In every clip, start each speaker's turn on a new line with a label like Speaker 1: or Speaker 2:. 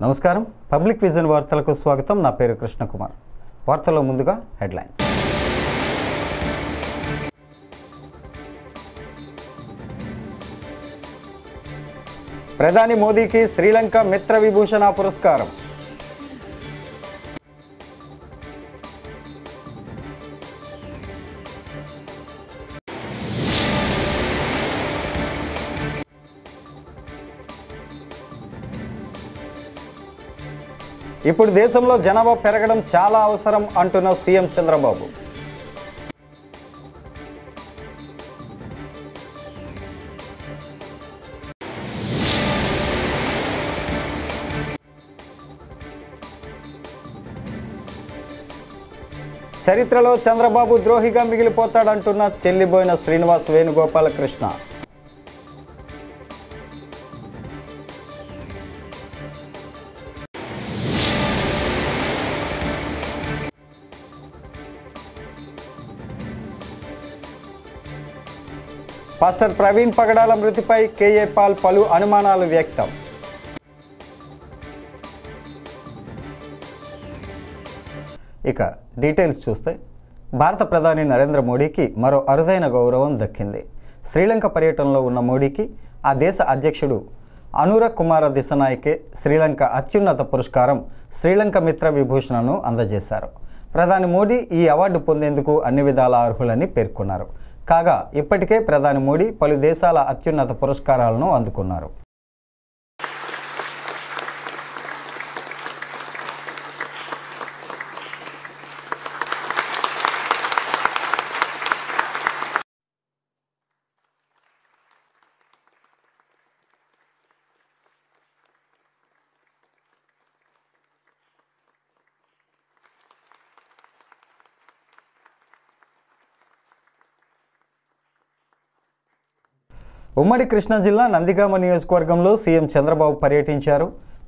Speaker 1: నమస్కారం. Public vision వార్తలకు స్వాగతం. నా పేరు కృష్ణకుమార్. వార్తల్లో ముందుగా హెడ్లైన్స్. ప్రధాని మోదీకి శ్రీలంక మిత్ర విభూషణ పురస్కారం. ఇప్పుడు దేశంలో జనాభా పెరగడం చాలా అవసరం అంటున్న సీఎం చంద్రబాబు. చరిత్రలో చంద్రబాబు ద్రోహిగా మిగిలిపోతాడంటున్న చెల్లిబోయిన శ్రీనివాస్ వేణుగోపాలకృష్ణ. పాస్టర్ ప్రవీణ్ పగడాల మృతిపై కేఏ పాల్ పలు అనుమానాలు వ్యక్తం. ఇక డీటెయిల్స్ చూస్తే భారత ప్రధాని నరేంద్ర మోడీకి మరో అరుదైన గౌరవం దక్కింది. శ్రీలంక పర్యటనలో ఉన్న మోడీకి ఆ దేశ అధ్యక్షుడు అనుర కుమార దిశనాయకే శ్రీలంక అత్యున్నత పురస్కారం శ్రీలంక మిత్ర విభూషణను అందజేశారు. ప్రధాని మోడీ ఈ అవార్డు పొందేందుకు అన్ని విధాల అర్హులని పేర్కొన్నారు. కాగా ఇప్పటికే ప్రధాని మోడీ పలు దేశాల అత్యున్నత పురస్కారాలను అందుకున్నారు. ఉమ్మడి కృష్ణా జిల్లా నందిగామ నియోజకవర్గంలో సీఎం చంద్రబాబు పర్యటించారు.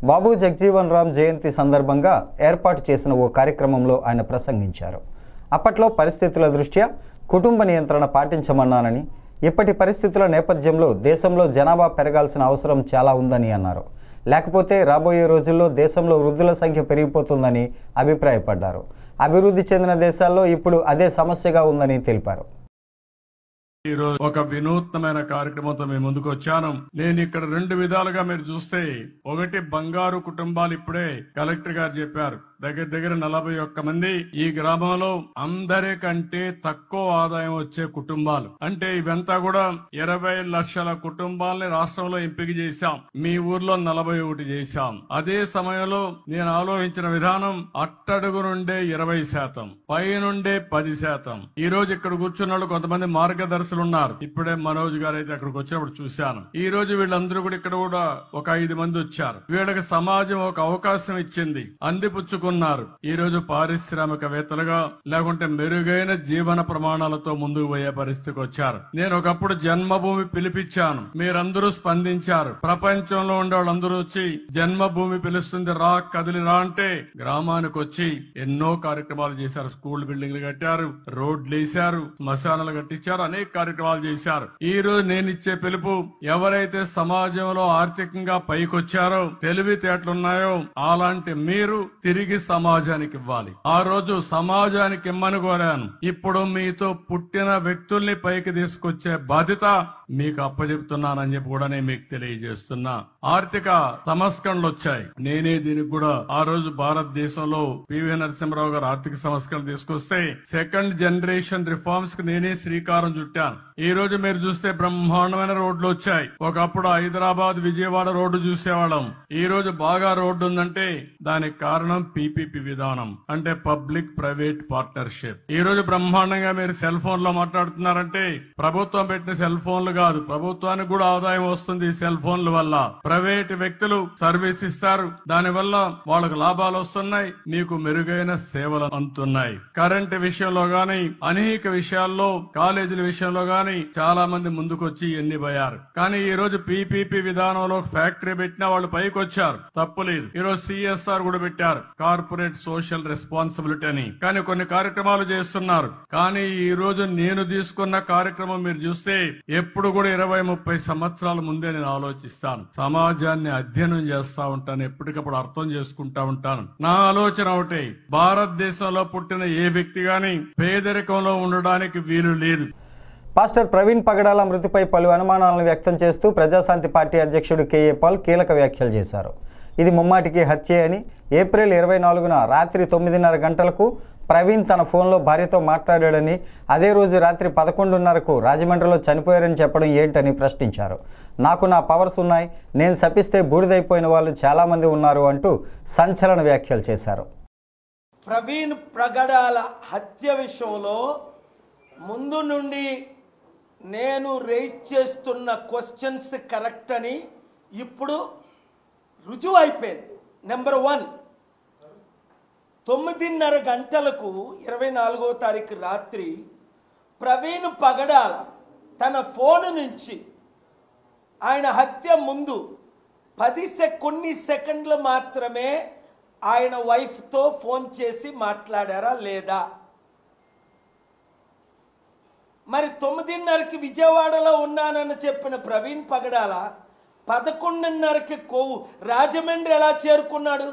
Speaker 1: బాబు జగజీవన్ రామ్ జయంతి సందర్భంగా ఏర్పాటు చేసిన ఓ కార్యక్రమంలో ఆయన ప్రసంగించారు. అప్పట్లో పరిస్థితుల దృష్ట్యా కుటుంబ నియంత్రణ పాటించమన్నానని, ఇప్పటి పరిస్థితుల నేపథ్యంలో దేశంలో జనాభా పెరగాల్సిన అవసరం చాలా ఉందని అన్నారు. లేకపోతే రాబోయే రోజుల్లో దేశంలో వృద్ధుల సంఖ్య పెరిగిపోతుందని అభిప్రాయపడ్డారు. అభివృద్ధి చెందిన దేశాల్లో ఇప్పుడు అదే సమస్యగా ఉందని తెలిపారు.
Speaker 2: ఈరోజు ఒక వినూత్నమైన కార్యక్రమంతో మేము ముందుకు వచ్చాను. నేను ఇక్కడ రెండు విధాలుగా మీరు చూస్తే, ఒకటి బంగారు కుటుంబాలు ఇప్పుడే కలెక్టర్ గారు చెప్పారు, దగ్గర 41 మంది ఈ గ్రామంలో అందరికంటే తక్కువ ఆదాయం వచ్చే కుటుంబాలు. అంటే ఇవంతా కూడా 20 లక్షల కుటుంబాలని రాష్ట్రంలో ఎంపిక చేశాం. మీ ఊర్లో 41 చేశాం. అదే సమయంలో నేను ఆలోచించిన విధానం అట్టడుగు నుండే 20%, పై నుండే 10%. ఈ రోజు ఇక్కడ కూర్చున్న కొంతమంది మార్గదర్శులు ఉన్నారు. ఇప్పుడే మనోజ్ గారు అయితే అక్కడికి వచ్చినప్పుడు చూశాను. ఈ రోజు వీళ్ళందరూ కూడా ఇక్కడ కూడా ఒక 5 మంది వచ్చారు. వీళ్ళకి సమాజం ఒక అవకాశం ఇచ్చింది, అందిపుచ్చుకున్నారు. ఈ రోజు పారిశ్రామికవేత్తలుగా లేకుంటే మెరుగైన జీవన ప్రమాణాలతో ముందుకు పోయే పరిస్థితికి వచ్చారు. నేను ఒకప్పుడు జన్మభూమి పిలిపించాను, మీరందరూ స్పందించారు. ప్రపంచంలో ఉండే వాళ్ళందరూ వచ్చి జన్మభూమి పిలుస్తుంది రా, కదిలి రా అంటే గ్రామానికి వచ్చి ఎన్నో కార్యక్రమాలు చేశారు. స్కూల్ బిల్డింగ్లు కట్టారు, రోడ్లు వేశారు, శ్మశానాలు కట్టించారు, అనేక కార్యక్రమాలు చేశారు. ఈ రోజు నేను ఇచ్చే పిలుపు, ఎవరైతే సమాజంలో ఆర్థికంగా పైకొచ్చారో, తెలివితేటలున్నాయో అలాంటి మీరు తిరిగి సమాజానికి ఇవ్వాలి. ఆ రోజు సమాజానికి ఇమ్మని కోరాను. ఇప్పుడు మీతో పుట్టిన వ్యక్తుల్ని పైకి తీసుకొచ్చే బాధ్యత మీకు అప్పచెప్తున్నానని చెప్పి కూడా నేను మీకు తెలియజేస్తున్నా. ఆర్థిక సంస్కరణలు వచ్చాయి. నేనే దీనికి కూడా ఆ రోజు భారతదేశంలో పివి నరసింహరావు గారు ఆర్థిక సంస్కరణలు తీసుకొస్తే సెకండ్ జనరేషన్ రిఫార్మ్స్ కి నేనే శ్రీకారం చుట్టాను. ఈ రోజు మీరు చూస్తే బ్రహ్మాండమైన రోడ్లు వచ్చాయి. ఒకప్పుడు హైదరాబాద్ విజయవాడ రోడ్డు చూసేవాళ్ళం. ఈ రోజు బాగా రోడ్డు ఉందంటే దానికి కారణం పీపీపీ విధానం, అంటే పబ్లిక్ ప్రైవేట్ పార్ట్నర్షిప్. ఈ రోజు బ్రహ్మాండంగా మీరు సెల్ ఫోన్ లో మాట్లాడుతున్నారంటే ప్రభుత్వం పెట్టిన సెల్ ఫోన్లు కాదు, ప్రభుత్వానికి కూడా ఆదాయం వస్తుంది సెల్ ఫోన్ల వల్ల. ప్రైవేట్ వ్యక్తులు సర్వీస్ ఇస్తారు, దాని వల్ల వాళ్ళకు లాభాలు వస్తున్నాయి, మీకు మెరుగైన సేవలు అందుతున్నాయి. కరెంటు విషయంలో గాని, అనేక విషయాల్లో, కాలేజీల విషయంలో గాని చాలా మంది ముందుకొచ్చి ఎన్ని పోయారు. కానీ ఈ రోజు పీపీపీ విధానంలో ఫ్యాక్టరీ పెట్టినా వాళ్ళు పైకి వచ్చారు, తప్పులేదు. ఈ రోజు సిఎస్ఆర్ కూడా పెట్టారు, కార్పొరేట్ సోషల్ రెస్పాన్సిబిలిటీ అని. కానీ కొన్ని కార్యక్రమాలు చేస్తున్నారు. కానీ ఈ రోజు నేను తీసుకున్న కార్యక్రమం మీరు చూస్తే, ఎప్పుడు ఎప్పుడు కూడా 20-30 సంవత్సరాల ముందే నేను ఆలోచిస్తాను. సమాజాన్ని అధ్యయనం చేస్తా ఉంటాను, ఎప్పటికప్పుడు అర్థం చేసుకుంటా ఉంటాను. నా ఆలోచన ఒకటే, భారతదేశంలో పుట్టిన ఏ వ్యక్తి గాని పేదరికంలో ఉండడానికి వీలు లేదు.
Speaker 1: పాస్టర్ ప్రవీణ్ పగడాల మృతిపై పలు అనుమానాలను వ్యక్తం చేస్తూ ప్రజాశాంతి పార్టీ అధ్యక్షుడు కేఏ పాల్ కీలక వ్యాఖ్యలు చేశారు. ఇది ముమ్మాటికి హత్యే అని, ఏప్రిల్ 24న రాత్రి 9:30 గంటలకు ప్రవీణ్ తన ఫోన్లో భార్యతో మాట్లాడాడని, అదే రోజు రాత్రి 11:30కు రాజమండ్రిలో చనిపోయారని చెప్పడం ఏంటని ప్రశ్నించారు. నాకు నా పవర్స్ ఉన్నాయి, నేను శపిస్తే బూడిదైపోయిన వాళ్ళు చాలామంది ఉన్నారు అంటూ సంచలన వ్యాఖ్యలు చేశారు.
Speaker 3: ప్రవీణ్ పగడాల హత్య విషయంలో ముందు నుండి నేను రేజ్ చేస్తున్న క్వశ్చన్స్ కరెక్ట్ అని ఇప్పుడు రుజువు అయిపోయింది. నెంబర్ 1, 9:30 గంటలకు 24వ తారీఖు రాత్రి ప్రవీణ్ పగడాల తన ఫోన్ నుంచి ఆయన హత్య ముందు కొన్ని సెకండ్లు మాత్రమే ఆయన వైఫ్తో ఫోన్ చేసి మాట్లాడారా లేదా? మరి 9:30కి విజయవాడలో ఉన్నానని చెప్పిన ప్రవీణ్ పగడాల 11:30కి రాజమండ్రి ఎలా చేరుకున్నాడు?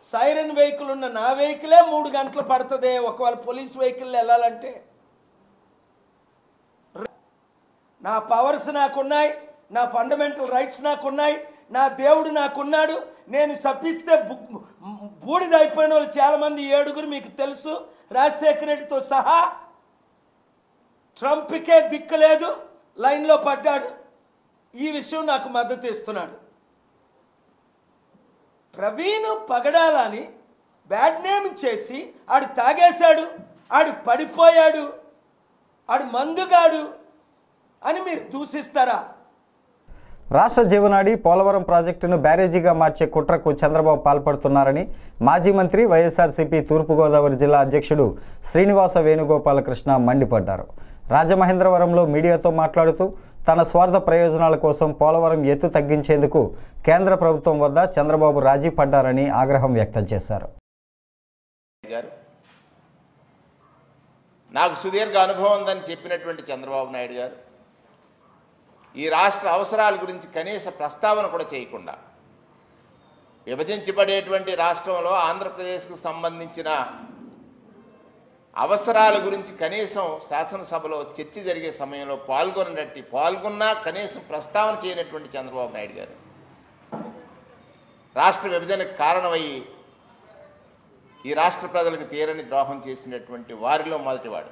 Speaker 3: సైరన్ వెహికల్ ఉన్న నా వెహికలే 3 గంటలు పడుతుంది ఒకవేళ పోలీస్ వెహికల్ వెళ్ళాలంటే. నా పవర్స్ నాకున్నాయి, నా ఫండమెంటల్ రైట్స్ నాకున్నాయి, నా దేవుడు నాకున్నాడు. నేను శపిస్తే బూడిదైపోయిన వాళ్ళు చాలామంది, 7 మీకు తెలుసు, రాజశేఖర రెడ్డితో సహా. ట్రంప్కే దిక్కు లేదు, లైన్లో పడ్డాడు. ఈ విషయం నాకు మద్దతు ఇస్తున్నాడు. ప్రవీణ్ పగడాలని బ్యాడ్ నేమ్ చేసి ఆడు తాగేశాడు, ఆడు పడిపోయాడు, ఆడు మందుగాడు అని మీరు దూషిస్తారా?
Speaker 1: రాష్ట్ర జీవనాడి పోలవరం ప్రాజెక్టును బ్యారేజీగా మార్చే కుట్రకు చంద్రబాబు పాల్పడుతున్నారని మాజీ మంత్రి వైఎస్ఆర్సీపీ తూర్పుగోదావరి జిల్లా అధ్యక్షుడు శ్రీనివాస వేణుగోపాలకృష్ణ మండిపడ్డారు. రాజమహేంద్రవరంలో మీడియాతో మాట్లాడుతూ తన స్వార్థ ప్రయోజనాల కోసం పోలవరం ఎత్తు తగ్గించేందుకు కేంద్ర ప్రభుత్వం వద్ద చంద్రబాబు రాజీ పడ్డారని ఆగ్రహం వ్యక్తం చేశారు.
Speaker 4: నాకు సుదీర్ఘ అనుభవం ఉందని చెప్పినటువంటి చంద్రబాబు నాయుడు గారు ఈ రాష్ట్ర అవసరాల గురించి కనీస ప్రస్తావన కూడా చేయకుండా, విభజించబడేటువంటి రాష్ట్రంలో ఆంధ్రప్రదేశ్కు సంబంధించిన అవసరాల గురించి కనీసం శాసనసభలో చర్చ జరిగే సమయంలో పాల్గొన్నా కనీసం ప్రస్తావన చేయనటువంటి చంద్రబాబు నాయుడు గారు రాష్ట్ర విభజనకు కారణమయ్యి ఈ రాష్ట్ర ప్రజలకు తీరని ద్రోహం చేసినటువంటి వారిలో మొదటివాడు.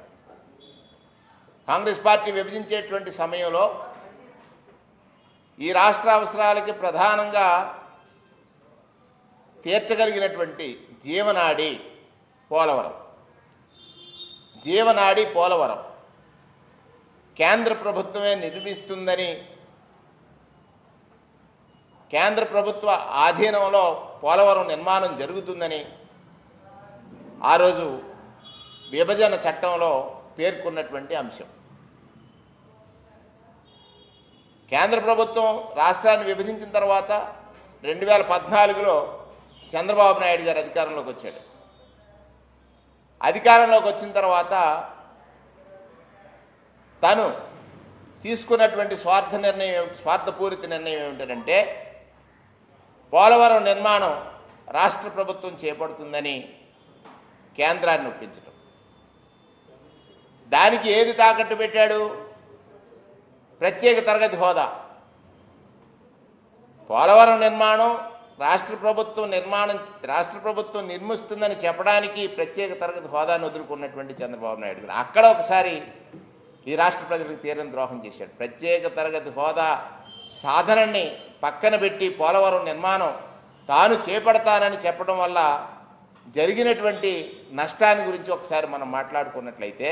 Speaker 4: కాంగ్రెస్ పార్టీ విభజించేటువంటి సమయంలో ఈ రాష్ట్ర అవసరాలకి ప్రధానంగా తీర్చగలిగినటువంటి జీవనాడి పోలవరం కేంద్ర ప్రభుత్వమే నిర్మిస్తుందని, కేంద్ర ప్రభుత్వ ఆధీనంలో పోలవరం నిర్మాణం జరుగుతుందని ఆ రోజు విభజన చట్టంలో పేర్కొన్నటువంటి అంశం. కేంద్ర ప్రభుత్వం రాష్ట్రాన్ని విభజించిన తర్వాత 2014లో చంద్రబాబు నాయుడు గారు అధికారంలోకి వచ్చాడు. అధికారంలోకి వచ్చిన తర్వాత తను తీసుకున్నటువంటి స్వార్థపూరిత నిర్ణయం ఏమిటంటే పోలవరం నిర్మాణం రాష్ట్ర ప్రభుత్వం చేపడుతుందని కేంద్రాన్ని ఒప్పించడం. దానికి ఏది తాకట్టు పెట్టాడు? ప్రత్యేక తరగతి హోదా. పోలవరం నిర్మాణం రాష్ట్ర ప్రభుత్వం నిర్మిస్తుందని చెప్పడానికి ప్రత్యేక తరగతి హోదాను వదులుకున్నటువంటి చంద్రబాబు నాయుడు గారు అక్కడ ఒకసారి ఈ రాష్ట్ర ప్రజలకు తీరని ద్రోహం చేశాడు. ప్రత్యేక తరగతి హోదా సాధనని పక్కన పెట్టి పోలవరం నిర్మాణం తాను చేపడతానని చెప్పడం వల్ల జరిగినటువంటి నష్టాన్ని గురించి ఒకసారి మనం మాట్లాడుకున్నట్లయితే,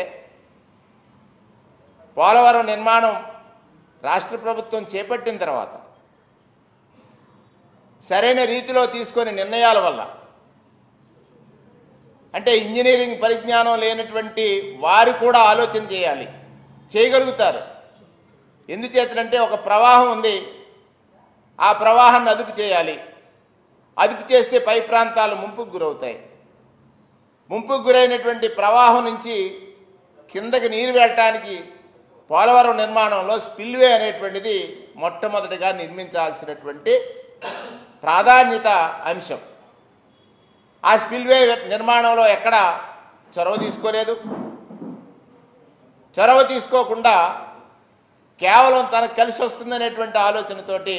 Speaker 4: పోలవరం నిర్మాణం రాష్ట్ర ప్రభుత్వం చేపట్టిన తర్వాత సరైన రీతిలో తీసుకొని నిర్ణయాల వల్ల, అంటే ఇంజనీరింగ్ పరిజ్ఞానం లేనటువంటి వారు కూడా ఆలోచన చేయగలుగుతారు. ఎందుచేతనంటే ఒక ప్రవాహం ఉంది, ఆ ప్రవాహాన్ని అదుపు చేయాలి. అదుపు చేస్తే పై ప్రాంతాలు ముంపుకు గురవుతాయి. ముంపుకు గురైనటువంటి ప్రవాహం నుంచి కిందకి నీరు వెళ్ళటానికి పోలవరం నిర్మాణంలో స్పిల్వే అనేటువంటిది మొట్టమొదటిగా నిర్మించాల్సినటువంటి ప్రాధాన్యత అంశం. ఆ స్పిల్వే నిర్మాణంలో ఎక్కడ చొరవ తీసుకోలేదు. చొరవ తీసుకోకుండా కేవలం తనకు కలిసి వస్తుందనేటువంటి ఆలోచనతోటి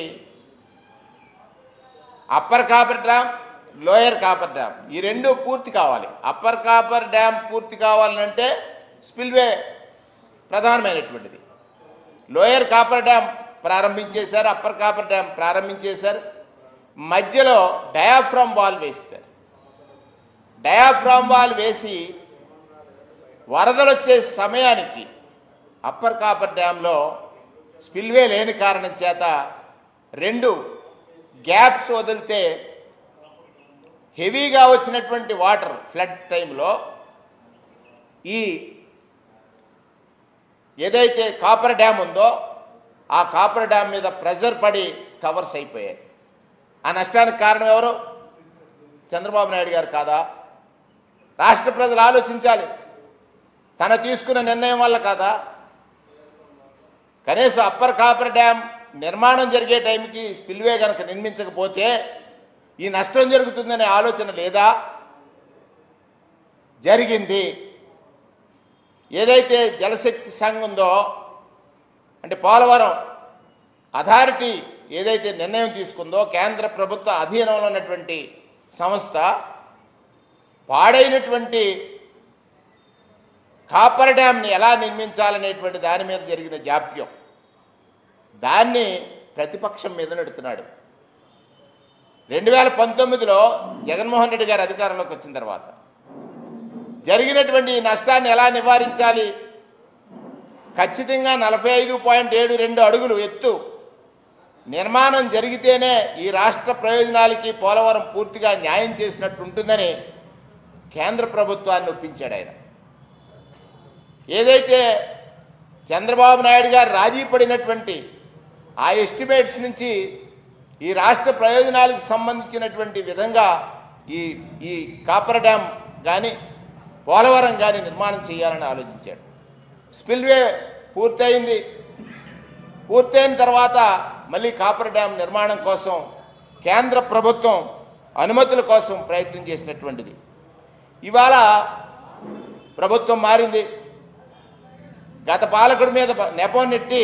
Speaker 4: upper coffer dam, lower coffer dam ఈ రెండు పూర్తి కావాలి. అప్పర్ కాపర్ డ్యామ్ పూర్తి కావాలంటే స్పిల్వే ప్రధానమైనటువంటిది. లోయర్ కాపర్ డ్యామ్ ప్రారంభించేశారు, అప్పర్ కాపర్ డ్యామ్ ప్రారంభించేశారు. మధ్యలో డయాఫ్రామ్ వాల్ వేసేశారు. డయాఫ్రామ్ వాల్ వేసి వరదలు వచ్చే సమయానికి అప్పర్ కాపర్ డ్యాంలో స్పిల్వే లేని కారణం చేత 2 గ్యాప్స్ వదిలితే హెవీగా వచ్చినటువంటి వాటర్ ఫ్లడ్ టైంలో ఈ ఏదైతే కాపర్ డ్యామ్ ఉందో ఆ కాపర్ డ్యామ్ మీద ప్రెజర్ పడి కవర్స్ అయిపోయాయి. ఆ నష్టానికి కారణం ఎవరు? చంద్రబాబు నాయుడు గారు కాదా? రాష్ట్ర ప్రజలు ఆలోచించాలి. తన తీసుకున్న నిర్ణయం వల్ల కాదా? కనీసం అప్పర్ కాపర్ డ్యామ్ నిర్మాణం జరిగే టైంకి స్పిల్వే కనుక నిర్మించకపోతే ఈ నష్టం జరుగుతుందనే ఆలోచన లేదా? జరిగింది. ఏదైతే జలశక్తి సంఘం ఉందో అంటే పోలవరం అథారిటీ ఏదైతే నిర్ణయం తీసుకుందో కేంద్ర ప్రభుత్వ అధీనంలో ఉన్నటువంటి సంస్థ పాడైనటువంటి కాపర్ డ్యామ్ని ఎలా నిర్మించాలనేటువంటి దాని మీద జరిగిన జాప్యం, దాన్ని ప్రతిపక్షం మీద నెడుతున్నాడు. 2019లో జగన్మోహన్ రెడ్డి గారు అధికారంలోకి వచ్చిన తర్వాత జరిగినటువంటి నష్టాన్ని ఎలా నివారించాలి? ఖచ్చితంగా 45.72 అడుగులు ఎత్తు నిర్మాణం జరిగితేనే ఈ రాష్ట్ర ప్రయోజనాలకి పోలవరం పూర్తిగా న్యాయం చేసినట్టు ఉంటుందని కేంద్ర ప్రభుత్వాన్ని ఒప్పించాడు ఆయన. ఏదైతే చంద్రబాబు నాయుడు గారు రాజీ పడినటువంటి ఆ ఎస్టిమేట్స్ నుంచి ఈ రాష్ట్ర ప్రయోజనాలకు సంబంధించినటువంటి విధంగా ఈ కాపర్ డ్యామ్ కానీ పోలవరం కానీ నిర్మాణం చేయాలని ఆలోచించాడు. స్పిల్వే పూర్తయింది. పూర్తయిన తర్వాత మళ్ళీ కాపర్ డ్యామ్ నిర్మాణం కోసం కేంద్ర ప్రభుత్వం అనుమతుల కోసం ప్రయత్నం చేసినటువంటిది. ఇవాళ ప్రభుత్వం మారింది. గత పాలకుడి మీద నెపం నెట్టి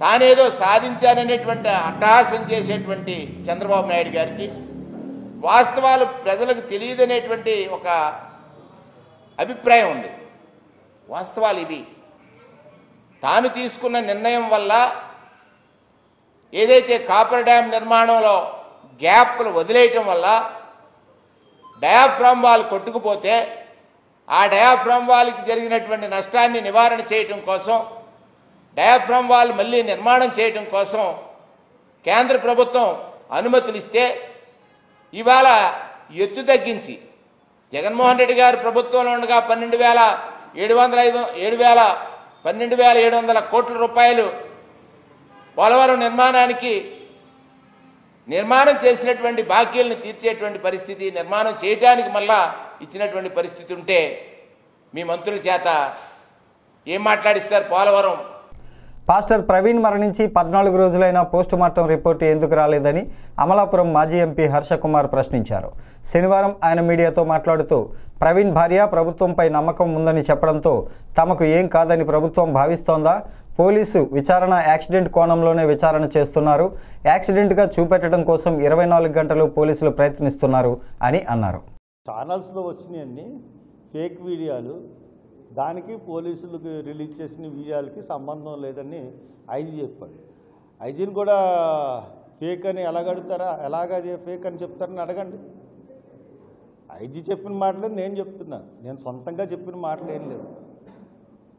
Speaker 4: తానేదో సాధించాననేటువంటి అట్టహాసం చేసేటువంటి చంద్రబాబు నాయుడు గారికి వాస్తవాలు ప్రజలకు తెలియదనేటువంటి ఒక అభిప్రాయం ఉంది. వాస్తవాలు ఇవి. తాను తీసుకున్న నిర్ణయం వల్ల ఏదైతే కాపర్ డ్యామ్ నిర్మాణంలో గ్యాప్లు వదిలేయటం వల్ల డయాఫ్రామ్ వాల్ కొట్టుకుపోతే ఆ డయాఫ్రామ్ వాల్కి జరిగినటువంటి నష్టాన్ని నివారణ చేయటం కోసం డయాఫ్రామ్ వాల్ మళ్ళీ నిర్మాణం చేయటం కోసం కేంద్ర ప్రభుత్వం అనుమతులు ఇస్తే ఇవాళ ఎత్తు తగ్గించి జగన్మోహన్ రెడ్డి గారు ప్రభుత్వంలో ఉండగా 12,700 కోట్ల రూపాయలు పోలవరం నిర్మాణం చేసినటువంటి బాకీలను తీర్చేటువంటి పరిస్థితి, నిర్మాణం చేయడానికి మళ్ళా ఇచ్చినటువంటి పరిస్థితి ఉంటే మీ మంత్రుల చేత ఏం మాట్లాడిస్తారు? పోలవరం
Speaker 1: పాస్టర్ ప్రవీణ్ మరణించి 14 రోజులైన పోస్టుమార్టం రిపోర్టు ఎందుకు రాలేదని అమలాపురం మాజీ ఎంపీ హర్షకుమార్ ప్రశ్నించారు. శనివారం ఆయన మీడియాతో మాట్లాడుతూ ప్రవీణ్ భార్య ప్రభుత్వంపై నమ్మకం ఉందని చెప్పడంతో తమకు ఏం కాదని ప్రభుత్వం భావిస్తోందా? పోలీసు విచారణ యాక్సిడెంట్ కోణంలోనే విచారణ చేస్తున్నారు. యాక్సిడెంట్గా చూపెట్టడం కోసం 24 గంటలు పోలీసులు ప్రయత్నిస్తున్నారు అని అన్నారు.
Speaker 5: ఛానల్స్లో వచ్చినాయన్ని ఫేక్ వీడియోలు, దానికి పోలీసులకు రిలీజ్ చేసిన వీడియోలకి సంబంధం లేదని ఐజీ చెప్పాడు. ఐజీని కూడా ఫేక్ అని ఎలాగడుగుతారా? ఎలాగా ఫేక్ అని చెప్తారని అడగండి. ఐజీ చెప్పిన మాటలే నేను చెప్తున్నాను. నేను సొంతంగా చెప్పిన మాటలు ఏం లేవు.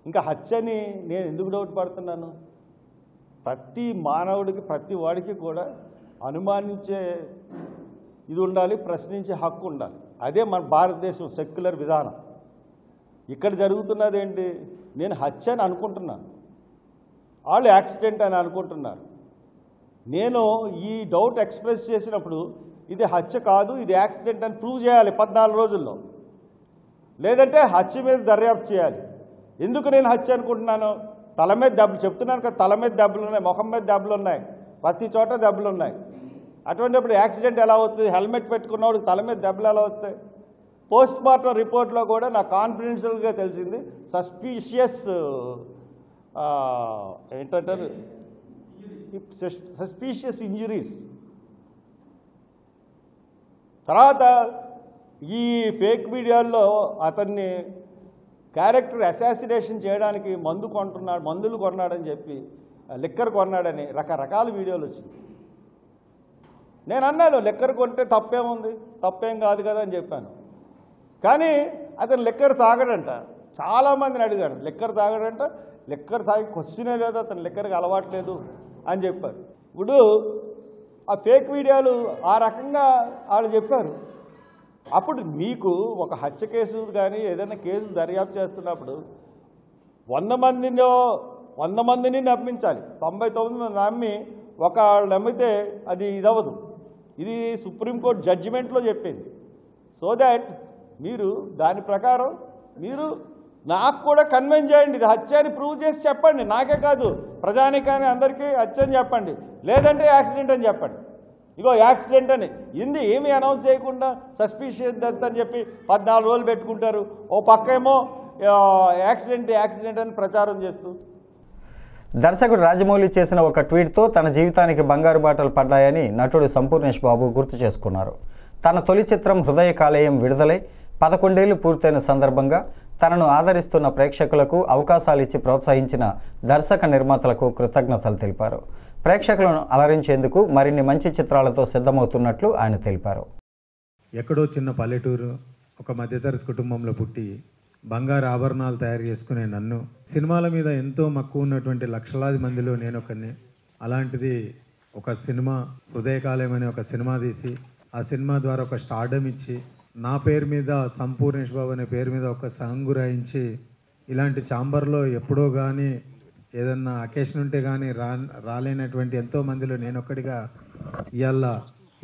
Speaker 5: ఇంకా హత్యని నేను ఎందుకు డౌట్ పడుతున్నాను? ప్రతి మానవుడికి, ప్రతి వాడికి కూడా అనుమానించే ఇది ఉండాలి, ప్రశ్నించే హక్కు ఉండాలి. అదే మన భారతదేశం సెక్యులర్ విధానం. ఇక్కడ జరుగుతున్నది ఏంటి? నేను హత్య అని అనుకుంటున్నాను, వాళ్ళు యాక్సిడెంట్ అని అనుకుంటున్నారు. నేను ఈ డౌట్ ఎక్స్ప్రెస్ చేసినప్పుడు ఇది హత్య కాదు, ఇది యాక్సిడెంట్ అని ప్రూవ్ చేయాలి 14 రోజుల్లో. లేదంటే హత్య మీద దర్యాప్తు చేయాలి. ఎందుకు నేను హత్య అనుకుంటున్నాను? తల మీద దెబ్బలు చెప్తున్నాను కదా, తల మీద దెబ్బలు ఉన్నాయి, ముఖం మీద దెబ్బలు ఉన్నాయి, ప్రతి చోట దెబ్బలు ఉన్నాయి. అటువంటిప్పుడు యాక్సిడెంట్ ఎలా అవుతుంది? హెల్మెట్ పెట్టుకున్నవాడికి తల మీద దెబ్బలు ఎలా వస్తాయి? పోస్ట్ మార్టం రిపోర్ట్లో కూడా నాకు కాన్ఫిడెన్షియల్గా తెలిసింది సస్పీషియస్ ఏంటంటారు సస్పీషియస్ ఇంజురీస్. తర్వాత ఈ ఫేక్ వీడియోల్లో అతన్ని క్యారెక్టర్ అసాసినేషన్ చేయడానికి మందులు కొన్నాడని చెప్పి లిక్కర్ కొన్నాడని రకరకాల వీడియోలు వచ్చింది. నేను అన్నాను లిక్కర్ కొంటే తప్పేముంది, తప్పేం కాదు కదా అని చెప్పాను. కానీ అతను లిక్కర్ తాగడంట. చాలామందిని అడిగాను లిక్కర్ తాగడంట, లిక్కర్ తాగి క్వశ్చనే లేదు, అతను లిక్కర్కి అలవాట్లేదు అని చెప్పారు. ఇప్పుడు ఆ ఫేక్ వీడియోలు ఆ రకంగా వాళ్ళు చెప్పారు. అప్పుడు మీకు ఒక హత్య కేసు కానీ ఏదైనా కేసు దర్యాప్తు చేస్తున్నప్పుడు 100 మందిని నమ్మించాలి. 99 మంది నమ్మి ఒకళ్ళు నమ్మితే అది ఇదవ్వదు. ఇది సుప్రీంకోర్టు జడ్జిమెంట్లో చెప్పింది. సో దాట్ మీరు దాని ప్రకారం మీరు నాకు కూడా కన్విన్స్ చేయండి, ఇది హత్య అని ప్రూవ్ చేసి చెప్పండి. నాకే కాదు ప్రజానికాన్ని అందరికీ హత్య అని చెప్పండి, లేదంటే యాక్సిడెంట్ అని చెప్పండి. ఇగో యాక్సిడెంట్ అని ఇంది ఏమీ అనౌన్స్ చేయకుండా సస్పిషియస్ డెత్ అని చెప్పి 14 రోజులు పెట్టుకుంటారు. ఓ పక్కేమో యాక్సిడెంట్ అని ప్రచారం చేస్తూ.
Speaker 1: దర్శకుడు రాజమౌళి చేసిన ఒక ట్వీట్తో తన జీవితానికి బంగారు బాటలు పడ్డాయని నటుడు సంపూర్ణేష్ బాబు గుర్తు చేసుకున్నారు. తన తొలి చిత్రం హృదయ కాలేయం విడుదలై 11 ఏళ్లు పూర్తయిన సందర్భంగా తనను ఆదరిస్తున్న ప్రేక్షకులకు అవకాశాలు ఇచ్చి ప్రోత్సహించిన దర్శక నిర్మాతలకు కృతజ్ఞతలు తెలిపారు. ప్రేక్షకులను అలరించేందుకు మరిన్ని మంచి చిత్రాలతో సిద్ధమవుతున్నట్లు ఆయన తెలిపారు.
Speaker 6: ఎక్కడో చిన్న పల్లెటూరు ఒక మధ్యతరగతి కుటుంబంలో పుట్టి బంగారు ఆభరణాలు తయారు చేసుకునే నన్ను సినిమాల మీద ఎంతో మక్కువ ఉన్నటువంటి లక్షలాది మందిలో నేను ఒకరిని. అలాంటిది ఒక సినిమా హృదయకాలయం అనే ఒక సినిమా తీసి ఆ సినిమా ద్వారా ఒక స్టార్డమ్ ఇచ్చి నా పేరు మీద సంపూర్ణేష్ బాబు అనే పేరు మీద ఒక సాంగ్ రాయించి ఇలాంటి ఛాంబర్లో ఎప్పుడో కానీ ఏదన్నా అకేషన్ ఉంటే కానీ రాలేనటువంటి ఎంతో మందిలో నేను ఒక్కడిగా ఇవాళ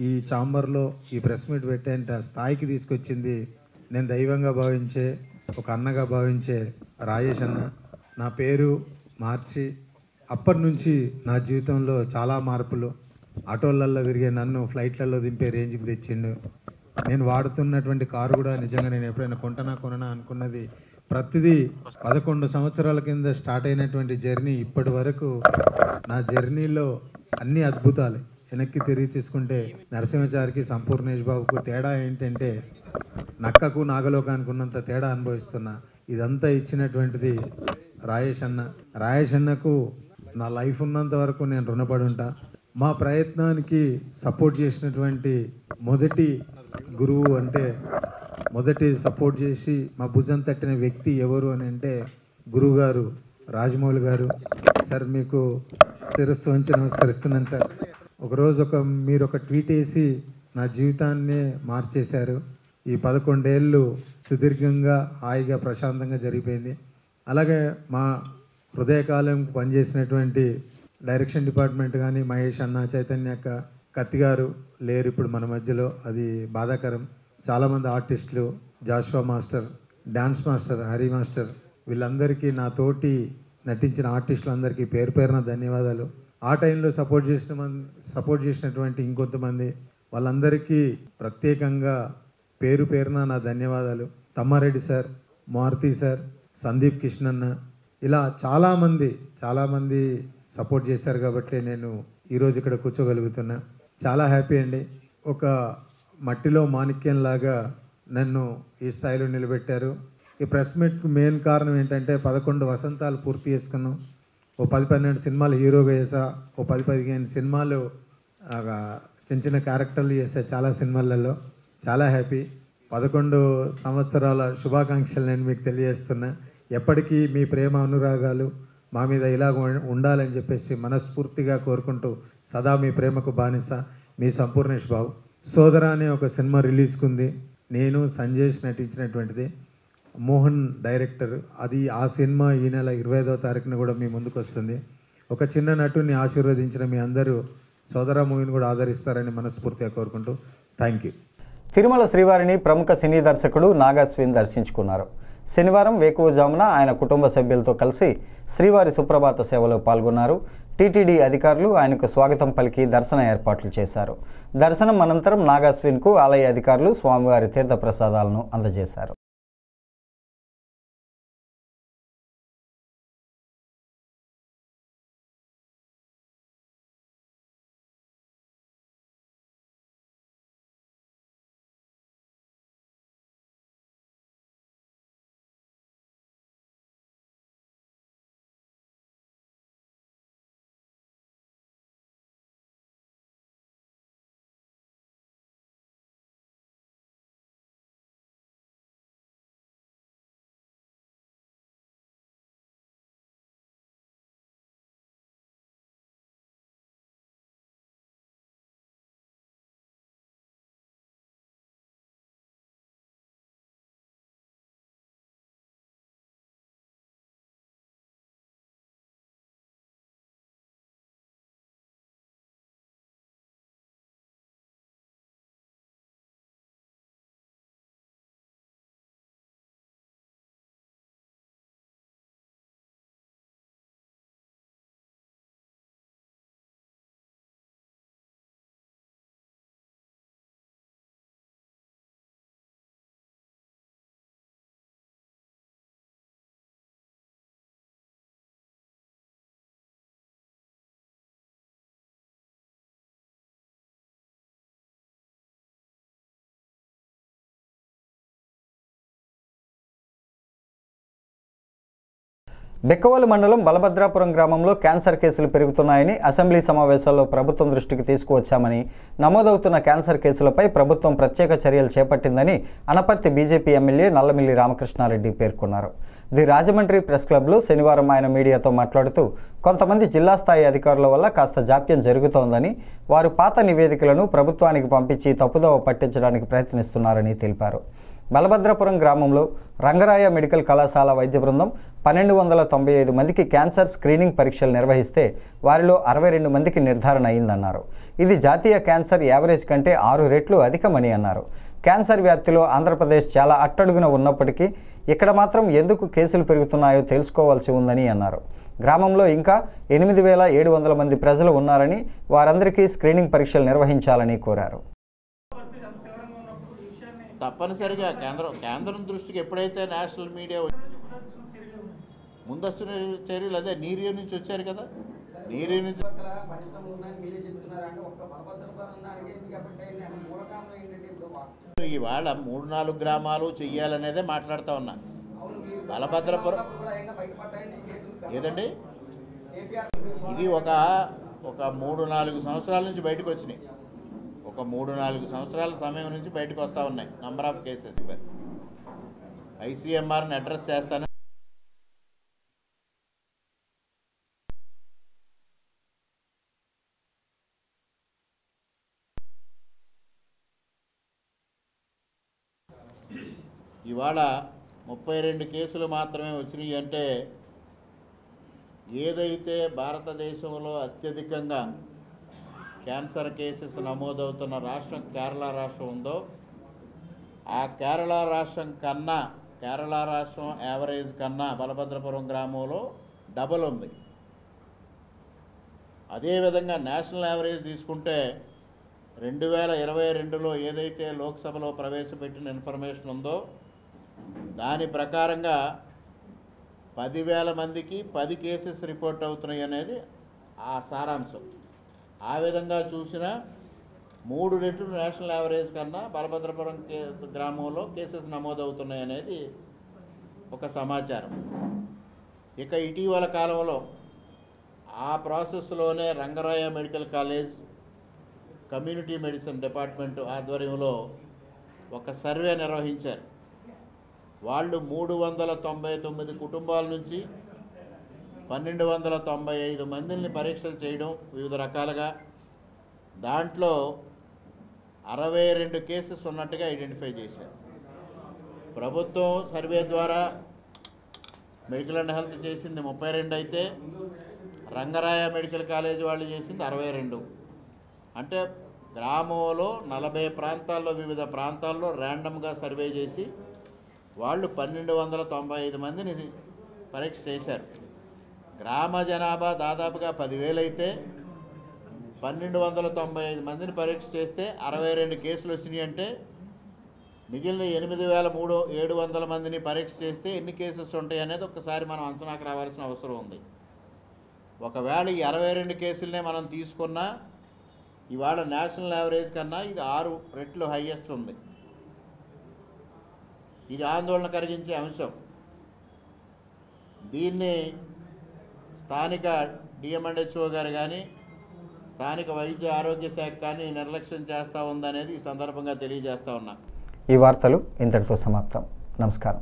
Speaker 6: ఈ ఛాంబర్లో ఈ ప్రెస్ మీట్ పెట్టేంత స్థాయికి తీసుకొచ్చింది నేను దైవంగా భావించే ఒక అన్నగా భావించే రాజేష్ అన్న. నా పేరు మార్చి అప్పటి నుంచి నా జీవితంలో చాలా మార్పులు. ఆటోలలో తిరిగే నన్ను ఫ్లైట్లలో దింపే రేంజ్కి తెచ్చిండు. నేను వాడుతున్నటువంటి కారు కూడా నిజంగా నేను ఎప్పుడైనా కొననా అనుకున్నది ప్రతిదీ 11 సంవత్సరాల కింద స్టార్ట్ అయినటువంటి జర్నీ ఇప్పటి వరకు నా జర్నీలో అన్ని అద్భుతాలే. వెనక్కి తిరిగి చూసుకుంటే నరసింహాచారికి సంపూర్ణేష్ బాబుకు తేడా ఏంటంటే నక్కకు నాగలోకానికి ఉన్నంత తేడా అనుభవిస్తున్నా. ఇదంతా ఇచ్చినటువంటిది రాజేష్ అన్న. రాజేష్ అన్నకు నా లైఫ్ ఉన్నంత వరకు నేను రుణపడి ఉంటా. మా ప్రయత్నానికి సపోర్ట్ చేసినటువంటి మొదటి గురువు అంటే మొదటి సపోర్ట్ చేసి మా భుజం తట్టిన వ్యక్తి ఎవరు అని అంటే గురువు గారు రాజమౌళి గారు. సార్ మీకు శిరస్సు వంచి నమస్కరిస్తున్నాను సార్. ఒకరోజు మీరు ఒక ట్వీట్ వేసి నా జీవితాన్నే మార్చేశారు. ఈ 11 ఏళ్ళు సుదీర్ఘంగా హాయిగా ప్రశాంతంగా జరిగిపోయింది. అలాగే మా హృదయకాలంకు పనిచేసినటువంటి డైరెక్షన్ డిపార్ట్మెంట్ కానీ మహేష్ అన్న, చైతన్య అక్క, కత్తి గారు లేరు ఇప్పుడు మన మధ్యలో, అది బాధాకరం. చాలామంది ఆర్టిస్టులు, Joshua master, dance master, Hari master, వీళ్ళందరికీ నా తోటి నటించిన ఆర్టిస్టులందరికీ పేరు పేరున ధన్యవాదాలు. ఆ టైంలో సపోర్ట్ చేసినటువంటి ఇంకొంతమంది వాళ్ళందరికీ ప్రత్యేకంగా పేరు పేరున నా ధన్యవాదాలు. తమ్మారెడ్డి సార్, మారుతి సార్, సందీప్ కిష్ణన్న, ఇలా చాలామంది సపోర్ట్ చేశారు కాబట్టి నేను ఈరోజు ఇక్కడ కూర్చోగలుగుతున్నా. చాలా హ్యాపీ అండి. ఒక మట్టిలో మాణిక్యంలాగా నన్ను ఈ స్థాయిలో నిలబెట్టారు. ఈ ప్రెస్ మీట్కి మెయిన్ కారణం ఏంటంటే 11 వసంతాలు పూర్తి చేసుకున్నాం. ఓ 10-12 సినిమాలు హీరోగా చేసా, ఓ 10-15 సినిమాలు చిన్న క్యారెక్టర్లు చేసా చాలా సినిమాలలో. చాలా హ్యాపీ. 11 సంవత్సరాల శుభాకాంక్షలు నేను మీకు తెలియజేస్తున్నా. ఎప్పటికీ మీ ప్రేమ అనురాగాలు మా మీద ఇలాగ ఉండాలని చెప్పేసి మనస్ఫూర్తిగా కోరుకుంటూ సదా మీ ప్రేమకు బానిస మీ సంపూర్ణేష్ బాబు. సోదర అనే ఒక సినిమా రిలీజ్కుంది. నేను సంజేష్ నటించినటువంటిది. మోహన్ డైరెక్టర్. అది ఆ సినిమా ఈ నెల 25వ తారీఖున కూడా మీ ముందుకు వస్తుంది. ఒక చిన్న నటుని ఆశీర్వదించిన మీ అందరూ సోదర మూవీని కూడా ఆదరిస్తారని మనస్ఫూర్తిగా కోరుకుంటూ థ్యాంక్ యూ.
Speaker 1: తిరుమల శ్రీవారిని ప్రముఖ సినీ దర్శకుడు నాగాశ్విన్ దర్శించుకున్నారు. శనివారం వేకువజామున ఆయన కుటుంబ సభ్యులతో కలిసి శ్రీవారి సుప్రభాత సేవలో పాల్గొన్నారు. టీటీడీ అధికారులు ఆయనకు స్వాగతం పలికి దర్శన ఏర్పాట్లు చేశారు. దర్శనం అనంతరం నాగాశ్విన్కు ఆలయ అధికారులు స్వామివారి తీర్థప్రసాదాలను అందజేశారు. బెక్కవోలు మండలం బలభద్రాపురం గ్రామంలో క్యాన్సర్ కేసులు పెరుగుతున్నాయని అసెంబ్లీ సమావేశాల్లో ప్రభుత్వం దృష్టికి తీసుకువచ్చామని, నమోదవుతున్న క్యాన్సర్ కేసులపై ప్రభుత్వం ప్రత్యేక చర్యలు చేపట్టిందని అనపర్తి బీజేపీ ఎమ్మెల్యే నల్లమిల్లి రామకృష్ణారెడ్డి పేర్కొన్నారు. ది రాజమండ్రి ప్రెస్ క్లబ్లో శనివారం ఆయన మీడియాతో మాట్లాడుతూ కొంతమంది జిల్లా స్థాయి అధికారుల వల్ల కాస్త జాప్యం జరుగుతోందని, వారు పాత నివేదికలను ప్రభుత్వానికి పంపించి తప్పుదోవ పట్టించడానికి ప్రయత్నిస్తున్నారని తెలిపారు. బలభద్రాపురం గ్రామంలో రంగరాయ మెడికల్ కళాశాల వైద్య బృందం 1295 మందికి క్యాన్సర్ స్క్రీనింగ్ పరీక్షలు నిర్వహిస్తే వారిలో 62 మందికి నిర్ధారణ అయిందన్నారు. ఇది జాతీయ క్యాన్సర్ యావరేజ్ కంటే 6 రెట్లు అధికమని అన్నారు. క్యాన్సర్ వ్యాప్తిలో ఆంధ్రప్రదేశ్ చాలా అట్టడుగున ఉన్నప్పటికీ ఇక్కడ మాత్రం ఎందుకు కేసులు పెరుగుతున్నాయో తెలుసుకోవాల్సి ఉందని అన్నారు. గ్రామంలో ఇంకా 8700 మంది ప్రజలు ఉన్నారని, వారందరికీ స్క్రీనింగ్ పరీక్షలు నిర్వహించాలని కోరారు.
Speaker 4: తప్పనిసరిగా కేంద్రం దృష్టికి ఎప్పుడైతే నేషనల్ మీడియా ముందస్తు చర్యలు అదే నీరు నుంచి వచ్చారు కదా, నీరు నుంచి ఇవాళ 3-4 గ్రామాలు చెయ్యాలనేదే మాట్లాడుతూ ఉన్నా. బలభద్రపురం ఏదండి, ఇది ఒక 3-4 సంవత్సరాల నుంచి బయటకు వచ్చినాయి. ఒక 3-4 సంవత్సరాల సమయం నుంచి బయటకు వస్తూ ఉన్నాయి నంబర్ ఆఫ్ కేసెస్. ఐసీఎంఆర్ని అడ్రస్ చేస్తాను. ఇవాళ 32 కేసులు మాత్రమే వచ్చినాయి. అంటే ఏదైతే భారతదేశంలో అత్యధికంగా క్యాన్సర్ కేసెస్ నమోదవుతున్న రాష్ట్రం కేరళ రాష్ట్రం ఉందో, ఆ కేరళ రాష్ట్రం యావరేజ్ కన్నా బలభద్రపురం గ్రామంలో డబల్ ఉంది. అదేవిధంగా నేషనల్ యావరేజ్ తీసుకుంటే 2022లో ఏదైతే లోక్సభలో ప్రవేశపెట్టిన ఇన్ఫర్మేషన్ ఉందో దాని ప్రకారంగా 10,000 మందికి 10 కేసెస్ రిపోర్ట్ అవుతున్నాయి అనేది ఆ సారాంశం. ఆ విధంగా చూసినా 3 రెట్లు నేషనల్ యావరేజ్ కన్నా బలభద్రపురం గ్రామంలో కేసెస్ నమోదవుతున్నాయి అనేది ఒక సమాచారం. ఇక ఇటీవల కాలంలో ఆ ప్రాసెస్లోనే Rangaraya medical college community medicine department ఆధ్వర్యంలో ఒక సర్వే నిర్వహించారు. వాళ్ళు 399 కుటుంబాల నుంచి 1295 మందిని పరీక్షలు చేయడం వివిధ రకాలుగా, దాంట్లో 62 కేసెస్ ఉన్నట్టుగా ఐడెంటిఫై చేశారు. ప్రభుత్వం సర్వే ద్వారా మెడికల్ అండ్ హెల్త్ చేసింది 32 అయితే రంగరాయ మెడికల్ కాలేజ్ వాళ్ళు చేసింది 62. అంటే గ్రామంలో 40 ప్రాంతాల్లో వివిధ ప్రాంతాల్లో ర్యాండమ్గా సర్వే చేసి
Speaker 7: వాళ్ళు 1295 మందిని పరీక్ష చేశారు. గ్రామ జనాభా దాదాపుగా 10,000 అయితే 1295 మందిని పరీక్ష చేస్తే 62 కేసులు వచ్చినాయి. అంటే మిగిలిన 8,700 మందిని పరీక్ష చేస్తే ఎన్ని కేసెస్ ఉంటాయి అనేది ఒక్కసారి మనం అంచనాకు రావాల్సిన అవసరం ఉంది. ఒకవేళ ఈ 62 కేసులనే మనం తీసుకున్నా ఇవాళ నేషనల్ యావరేజ్ కన్నా ఇది 6 రెట్లు హైయెస్ట్ ఉంది. ఇది ఆందోళన కలిగించే అంశం. దీన్ని స్థానిక డిఎంఎండ్హెచ్ఓ గారు కానీ స్థానిక వైద్య ఆరోగ్య శాఖ కానీ నిర్లక్ష్యం చేస్తూ ఉందనేది ఈ సందర్భంగా తెలియజేస్తూ ఉన్నా.
Speaker 1: ఈ వార్తలు ఇంతటితో సమాప్తం. నమస్కారం.